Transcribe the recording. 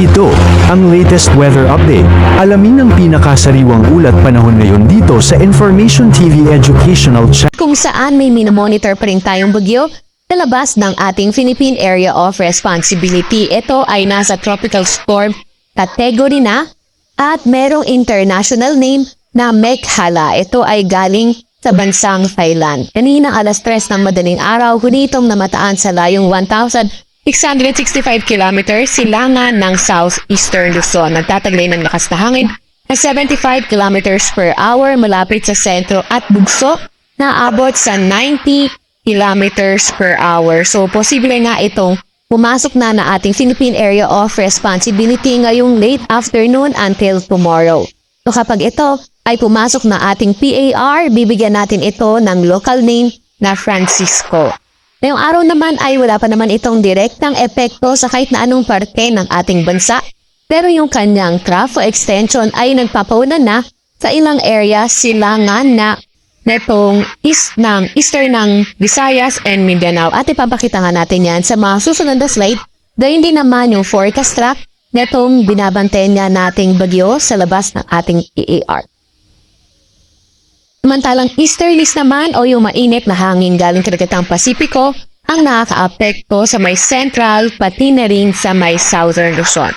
Ito, ang latest weather update. Alamin ang pinakasariwang ulat panahon ngayon dito sa Information TV Educational Channel. Kung saan may minomonitor pa rin tayong bagyo sa labas ng ating Philippine Area of Responsibility. Ito ay nasa tropical storm category na at merong international name na Mekhala. Ito ay galing sa bansang Thailand. Kanina alas 3 ng madaling araw, hunitong namataan sa layong 1,665 kilometers silangan ng southeastern Luzon. Nagtataglay ng lakas na hangin na 75 kilometers per hour malapit sa sentro at bugso na abot sa 90 kilometers per hour. So, posible nga itong pumasok na ating Philippine Area of Responsibility ngayong late afternoon until tomorrow. So, kapag ito ay pumasok na ating PAR, bibigyan natin ito ng local name na Francisco. Ngayong araw naman ay wala pa naman itong direktang epekto sa kahit na anong parte ng ating bansa. Pero yung kanyang trough extension ay nagpapauna na sa ilang area silangan na netong eastern ng Visayas and Mindanao. At ipapakita nga natin yan sa mga susunod na slide. Dahil hindi naman yung forecast track netong binabantayan nga nating bagyo sa labas ng ating PAR. Samantalang easterlies naman o yung mainit na hangin galing kadagatang Pasipiko ang nakaka-apekto sa may central pati na rin sa may southern Luzon.